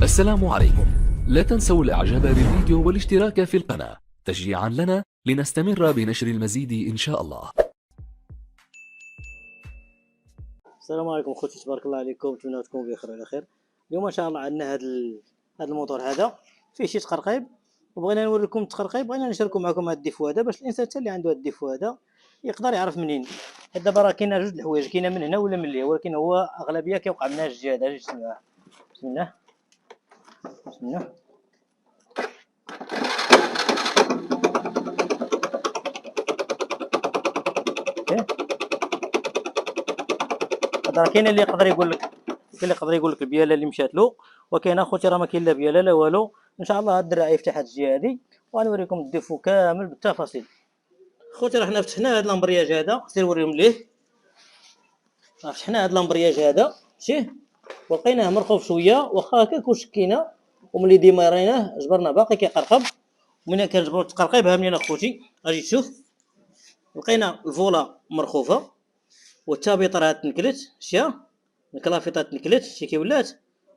السلام عليكم. لا تنسوا الاعجاب بالفيديو والاشتراك في القناة تشجيعا لنا لنستمر بنشر المزيد ان شاء الله. السلام عليكم خوتي، تبارك الله عليكم، نتمنى تكونوا بخير وعلى خير. اليوم ان شاء الله عندنا هذا الموتور هذا فيه شي تقرقيب، وبغينا نوريكم التقرقيب. بغينا نشاركوا معكم هذا الديفو هذا باش الانسان حتى اللي عنده هذا الديفو هذا يقدر يعرف منين. دابا راه كاينه جوج الحوايج، كاينه من هنا ولا من اللي، ولكن هو اغلبيه كيوقع من هذا الجهه هذا. بسم الله بسم الله بسم الله. هذا راه كاين اللي يقدر يقول لك، البياله اللي مشات له، وكاين اخوتي راه ما كاين لا بياله لا والو. ان شاء الله هاد الدرع يفتح هاد الجهه هادي وغنوريكم الديفو كامل بالتفاصيل. خوتي راه حنا فتحنا هاد الامبرياج هذا، سير نوريهم ليه. راه فتحنا هاد الامبرياج هذا شتيه، ولقيناه مرخوف شويه واخا هكاك وشكينا، وملي ديماريناه جبرنا باقي كيقرقب. ومن كنجبرو التقرقيب ها منين اخوتي اجي تشوف، لقينا الفولا مرخوفه والتابيطر هاد تنكلت، شتيها الكلافيطات تنكلت، شتي كي ولات.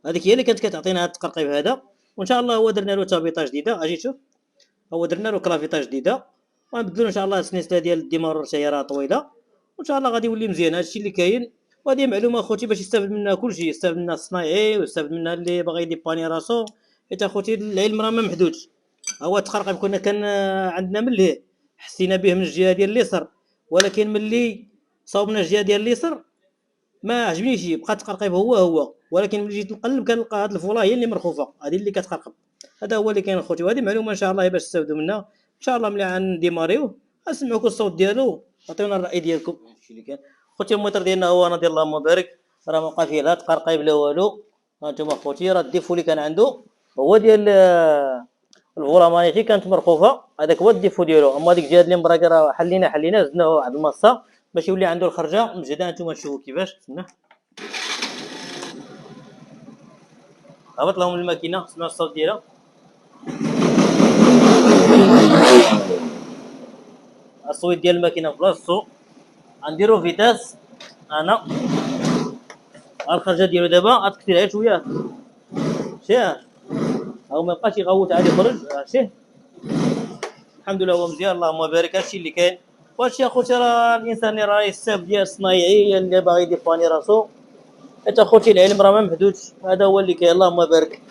هذيك هي اللي كانت كتعطينا هاد التقرقيب هذا. وان شاء الله هو درنا له تابيطه جديده، اجي شوف هو درنا له كلافيطه جديده، وغنبدلو ان شاء الله السنيسله ديال الديمارور حتى هي راه طويله، وان شاء الله غادي يولي مزيان. هادشي اللي كاين، وهذه معلومه اخوتي باش يستافد منها كلشي، يستافد منها الصنايعي ويستافد منها اللي باغي يديباني راسو، حيت اخوتي العلم راه ما محدودش. هو التقرقيب كنا كان عندنا من لهيه حسينا به من الجهه ديال اليسر، ولكن ملي صاوبنا الجهه ديال اليسر ما عجبنيش، بقى التقرقيب هو، ولكن ملي جيت نقلب كنلقى هاد الفولا هي اللي مرخوفه، هذه اللي كتقرقب. هذا هو اللي كاين اخوتي، وهذه معلومه ان شاء الله باش تستافدوا منها. ان شاء الله ملي غنديماريو غنسمعوكم الصوت ديالو، عطيونا الراي ديالكم. هادشي اللي كاين خوتي. الموتور ديالنا هو انا ديال اللهم بارك، راه ما بقى فيه لا تقرقيب لا والو. هانتوما اخوتي راه الديفو اللي كان عنده هو ديال الفولا مانيتي كانت مرخوفه، هذاك هو الديفو ديالو. اما ديك الجهه اللي مبراكه راه حلينا زدناه واحد المصه باش يولي عنده الخرجه مجهده. هانتوما تشوفوا كيفاش. بسم هبط لهم الماكينه، سمعوا الصوت ديالها. الصويت ديال الماكينه بلاصتو. غنديرو فيتاس انا الخرجه ديالو دابا غتكثر غير شويه، شتيه هو ما بقاش يغوت عاد يخرج، شتيه. الحمد لله هو مزيان اللهم بارك. هادشي اللي كاين. وهادشي اخوتي راه الانسان اللي راه يستافد ديال الصنايعي اللي باغي يديباني راسو، حيت اخوتي العلم راه ما محدودش. هذا هو اللي كاين اللهم بارك.